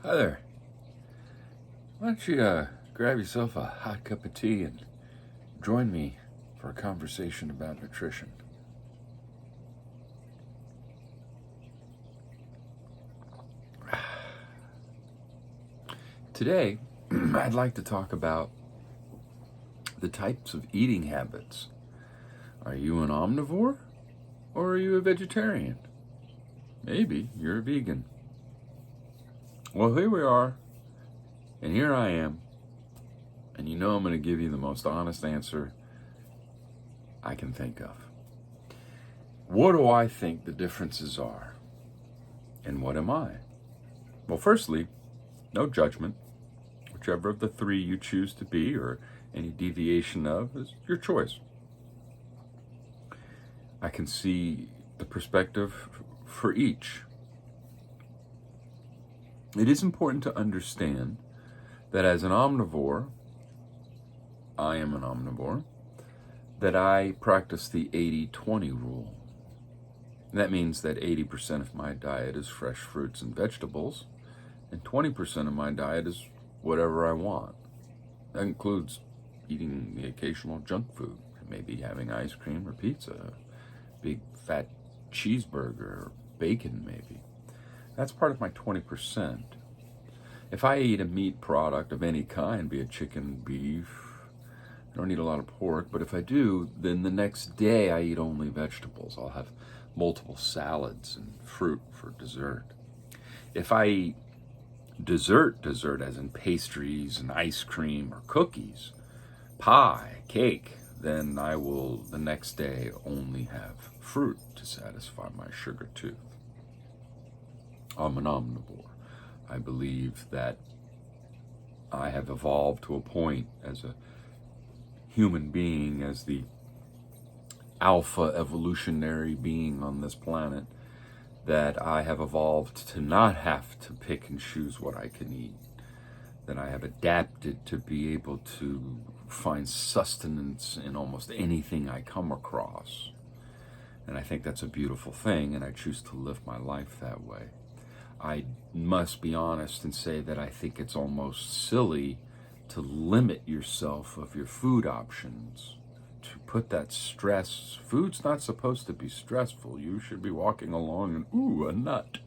Hi there. Why don't you grab yourself a hot cup of tea and join me for a conversation about nutrition? Today, I'd like to talk about the types of eating habits. Are you an omnivore or are you a vegetarian? Maybe you're a vegan. Well, here we are, and here I am, and you know I'm going to give you the most honest answer I can think of. What do I think the differences are? And what am I? Well, firstly, no judgment. Whichever of the three you choose to be or any deviation of is your choice. I can see the perspective for each. It is important to understand that as an omnivore, I am an omnivore, that I practice the 80-20 rule. That means that 80% of my diet is fresh fruits and vegetables, and 20% of my diet is whatever I want. That includes eating the occasional junk food, maybe having ice cream or pizza, a big fat cheeseburger or bacon maybe. That's part of my 20%. If I eat a meat product of any kind, be it chicken, beef, I don't eat a lot of pork, but if I do, then the next day I eat only vegetables. I'll have multiple salads and fruit for dessert. If I eat dessert as in pastries and ice cream or cookies, pie, cake, then I will the next day only have fruit to satisfy my sugar tooth. I'm an omnivore. I believe that I have evolved to a point as a human being, as the alpha evolutionary being on this planet, that I have evolved to not have to pick and choose what I can eat. That I have adapted to be able to find sustenance in almost anything I come across. And I think that's a beautiful thing, and I choose to live my life that way. I must be honest and say that I think it's almost silly to limit yourself of your food options, to put that stress. Food's not supposed to be stressful. You should be walking along and, ooh, a nut.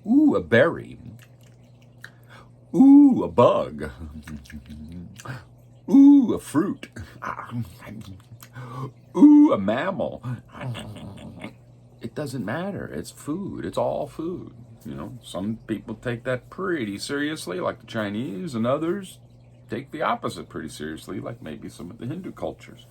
Ooh, a berry. Ooh, a bug. Ooh, a fruit. Ooh, a mammal. It doesn't matter. It's food. It's all food. You know, some people take that pretty seriously, like the Chinese, and others take the opposite pretty seriously, like maybe some of the Hindu cultures.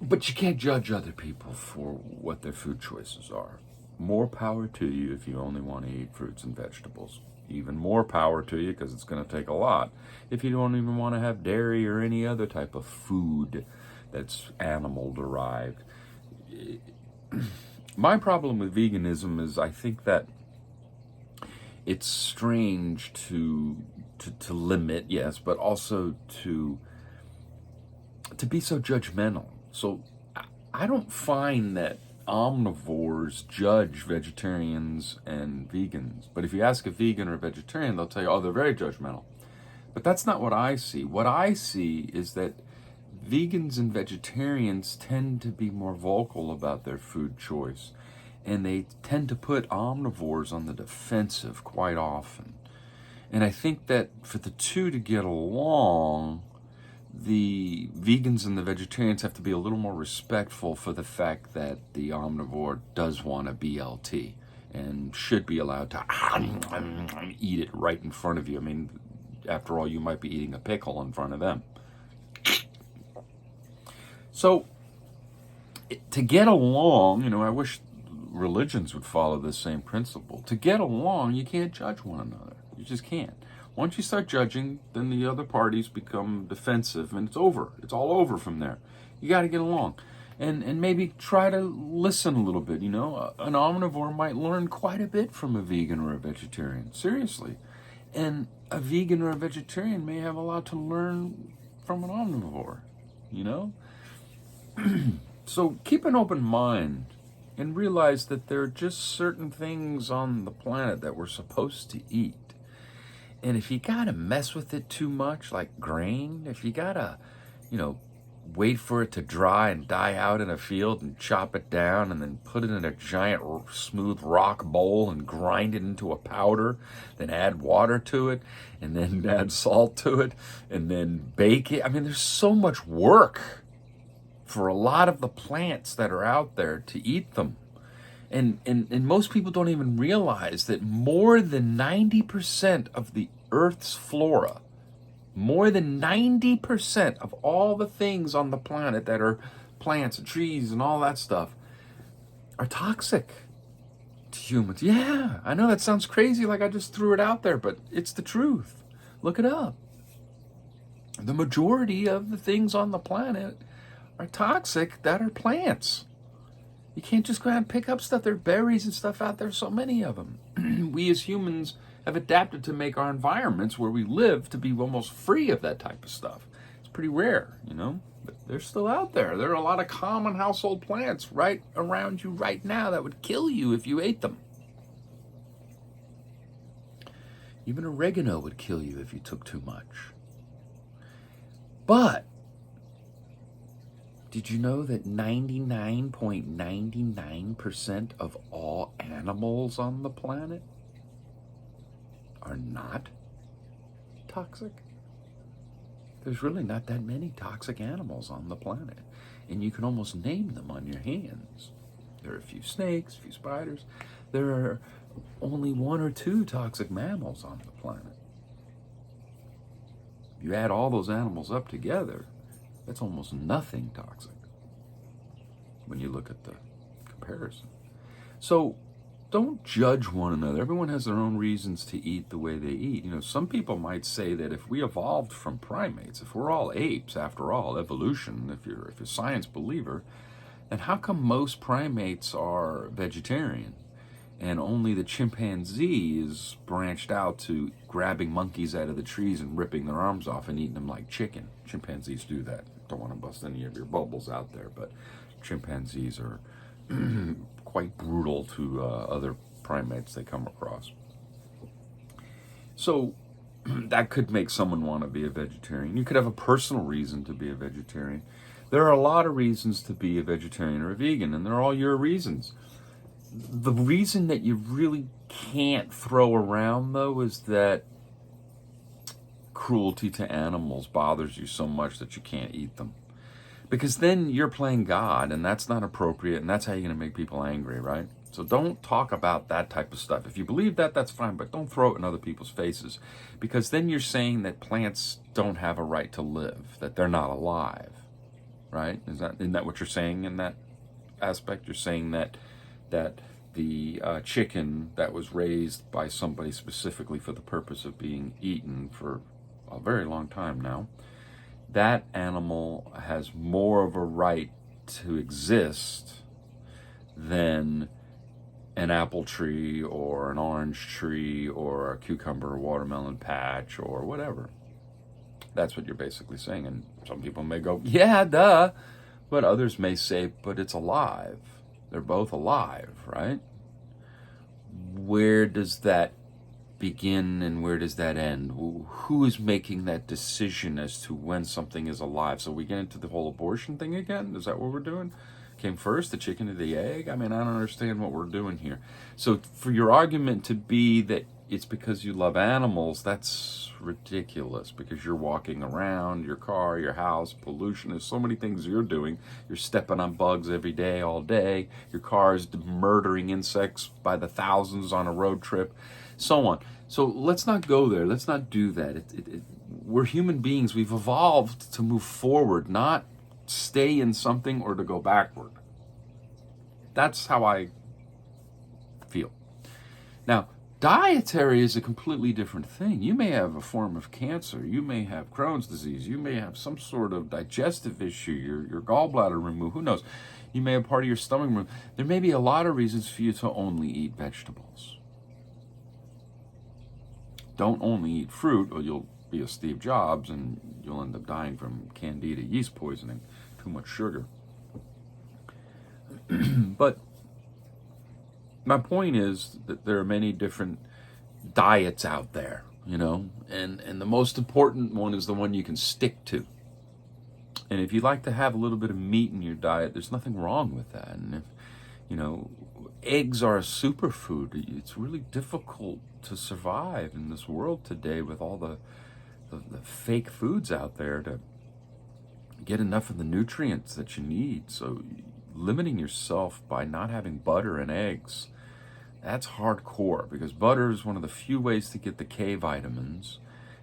But you can't judge other people for what their food choices are. More power to you if you only want to eat fruits and vegetables. Even more power to you, because it's going to take a lot, if you don't even want to have dairy or any other type of food that's animal derived. My problem with veganism is I think that it's strange to limit, yes, but also to be so judgmental. So I don't find that omnivores judge vegetarians and vegans. But if you ask a vegan or a vegetarian, they'll tell you, oh, they're very judgmental. But that's not what I see. What I see is that vegans and vegetarians tend to be more vocal about their food choice, and they tend to put omnivores on the defensive quite often. And I think that for the two to get along, the vegans and the vegetarians have to be a little more respectful for the fact that the omnivore does want a BLT and should be allowed to eat it right in front of you. I mean, after all, you might be eating a pickle in front of them. So, to get along, you know, I wish religions would follow this same principle. To get along, you can't judge one another. You just can't. Once you start judging, then the other parties become defensive, and it's over. It's all over from there. You got to get along. And maybe try to listen a little bit, you know. An omnivore might learn quite a bit from a vegan or a vegetarian. Seriously. And a vegan or a vegetarian may have a lot to learn from an omnivore, you know. So keep an open mind and realize that there are just certain things on the planet that we're supposed to eat. And if you gotta mess with it too much, like grain, if you gotta, wait for it to dry and die out in a field and chop it down and then put it in a giant smooth rock bowl and grind it into a powder, then add water to it and then add salt to it and then bake it. I mean, there's so much work for a lot of the plants that are out there to eat them. And most people don't even realize that more than 90% of the Earth's flora, more than 90% of all the things on the planet that are plants and trees and all that stuff are toxic to humans. Yeah, I know that sounds crazy, like I just threw it out there, but it's the truth. Look it up. The majority of the things on the planet are toxic that are plants. You can't just go out and pick up stuff. There are berries and stuff out there, so many of them. We as humans have adapted to make our environments where we live to be almost free of that type of stuff. It's pretty rare, but they're still out there. There are a lot of common household plants right around you right now that would kill you if you ate them. Even oregano would kill you if you took too much. But did you know that 99.99% of all animals on the planet are not toxic? There's really not that many toxic animals on the planet, and you can almost name them on your hands. There are a few snakes, a few spiders. There are only 1 or 2 toxic mammals on the planet. You add all those animals up together, that's almost nothing toxic when you look at the comparison. So don't judge one another. Everyone has their own reasons to eat the way they eat. Some people might say that if we evolved from primates, if we're all apes, after all, evolution, if you're a science believer, then how come most primates are vegetarian and only the chimpanzee is branched out to grabbing monkeys out of the trees and ripping their arms off and eating them like chicken? Chimpanzees do that. Don't want to bust any of your bubbles out there, but chimpanzees are quite brutal to other primates they come across. So that could make someone want to be a vegetarian. You could have a personal reason to be a vegetarian. There are a lot of reasons to be a vegetarian or a vegan, and they're all your reasons. The reason that you really can't throw around, though, is that cruelty to animals bothers you so much that you can't eat them. Because then you're playing God, and that's not appropriate, and that's how you're going to make people angry, right? So don't talk about that type of stuff. If you believe that, that's fine, but don't throw it in other people's faces. Because then you're saying that plants don't have a right to live, that they're not alive, right? Isn't that what you're saying in that aspect? You're saying that the chicken that was raised by somebody specifically for the purpose of being eaten for a very long time now, that animal has more of a right to exist than an apple tree or an orange tree or a cucumber or watermelon patch or whatever. That's what you're basically saying. And some people may go, yeah, duh. But others may say, but it's alive. They're both alive, right? Where does that begin and where does that end? Who is making that decision as to when something is alive? So we get into the whole abortion thing again? Is that what we're doing? Came first, the chicken or the egg? I mean, I don't understand what we're doing here. So for your argument to be that it's because you love animals, that's ridiculous, because you're walking around, your car, your house, pollution, there's so many things you're doing. You're stepping on bugs every day, all day. Your car is murdering insects by the thousands on a road trip, so on. So let's not go there. Let's not do that. We're human beings. We've evolved to move forward, not stay in something or to go backward. That's how I feel. Now, dietary is a completely different thing. You may have a form of cancer. You may have Crohn's disease. You may have some sort of digestive issue, your gallbladder removed. Who knows? You may have part of your stomach removed. There may be a lot of reasons for you to only eat vegetables. Don't only eat fruit or you'll be a Steve Jobs and you'll end up dying from candida yeast poisoning, too much sugar. But my point is that there are many different diets out there, and the most important one is the one you can stick to. And if you like to have a little bit of meat in your diet, there's nothing wrong with that. And if, eggs are a superfood, it's really difficult to survive in this world today with all the fake foods out there to get enough of the nutrients that you need. So limiting yourself by not having butter and eggs, that's hardcore, because butter is one of the few ways to get the K vitamins,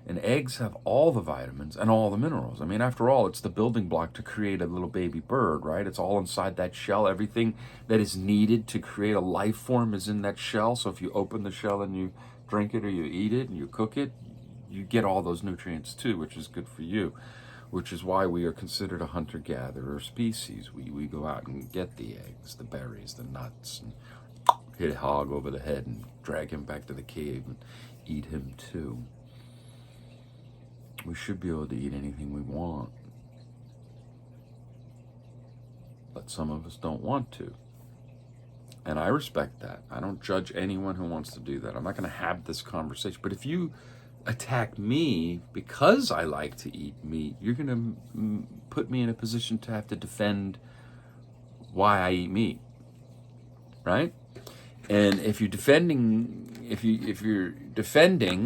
and eggs have all the vitamins and all the minerals. I mean, after all, it's the building block to create a little baby bird, right? It's all inside that shell. Everything that is needed to create a life form is in that shell. So if you open the shell and you drink it or you eat it and you cook it, you get all those nutrients too, which is good for you, which is why we are considered a hunter-gatherer species. We go out and get the eggs, the berries, the nuts, and hit a hog over the head and drag him back to the cave and eat him too. We should be able to eat anything we want, but some of us don't want to. And I respect that. I don't judge anyone who wants to do that. I'm not going to have this conversation. But if you attack me because I like to eat meat, you're going to put me in a position to have to defend why I eat meat, right? And if you're defending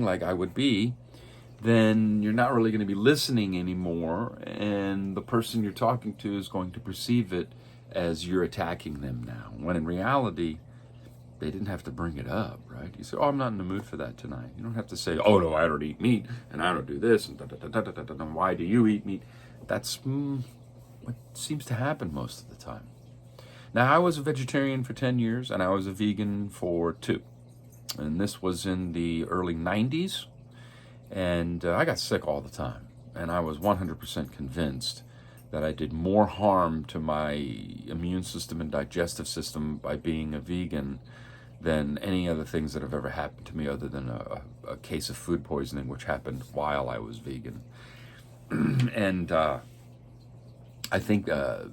like I would be, then you're not really going to be listening anymore, and the person you're talking to is going to perceive it as you're attacking them now, when in reality, they didn't have to bring it up, right? You say, oh, I'm not in the mood for that tonight. You don't have to say, oh, no, I don't eat meat, and I don't do this, and why do you eat meat? That's what seems to happen most of the time. Now, I was a vegetarian for 10 years, and I was a vegan for 2. And this was in the early 90s. And I got sick all the time, and I was 100% convinced that I did more harm to my immune system and digestive system by being a vegan than any other things that have ever happened to me, other than a case of food poisoning, which happened while I was vegan. And I think, I'll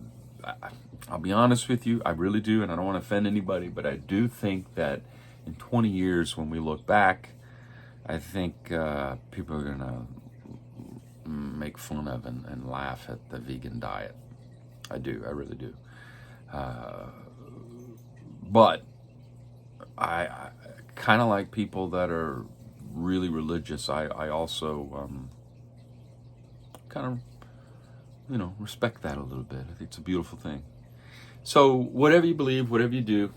be honest with you, I really do, and I don't want to offend anybody, but I do think that in 20 years, when we look back, I think people are going to make fun of and laugh at the vegan diet. I do. I really do. But I kind of like people that are really religious. I also kind of, respect that a little bit. I think it's a beautiful thing. So whatever you believe, whatever you do,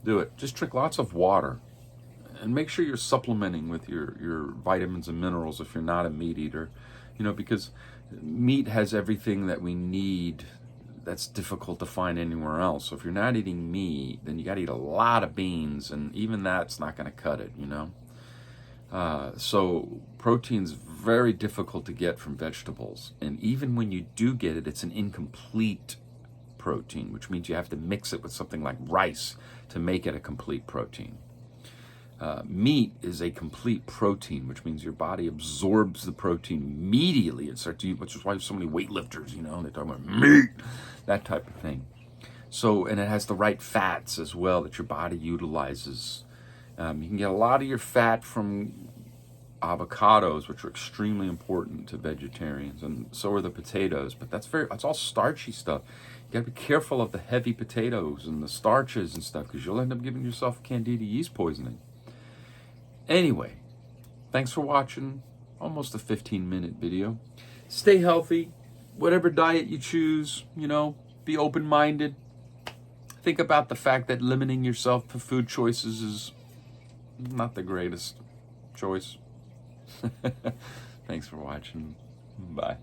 do it. Just drink lots of water. And make sure you're supplementing with your vitamins and minerals if you're not a meat eater, because meat has everything that we need that's difficult to find anywhere else. So if you're not eating meat, then you got to eat a lot of beans, and even that's not going to cut it, So protein's very difficult to get from vegetables. And even when you do get it, it's an incomplete protein, which means you have to mix it with something like rice to make it a complete protein. Meat is a complete protein, which means your body absorbs the protein immediately and starts to eat, which is why so many weightlifters, they talk about meat, that type of thing. So, and it has the right fats as well that your body utilizes. You can get a lot of your fat from avocados, which are extremely important to vegetarians, and so are the potatoes, but that's all starchy stuff. You gotta be careful of the heavy potatoes and the starches and stuff, because you'll end up giving yourself candida yeast poisoning. Anyway, thanks for watching almost a 15-minute video. Stay healthy, whatever diet you choose, be open-minded. Think about the fact that limiting yourself to food choices is not the greatest choice. Thanks for watching. Bye.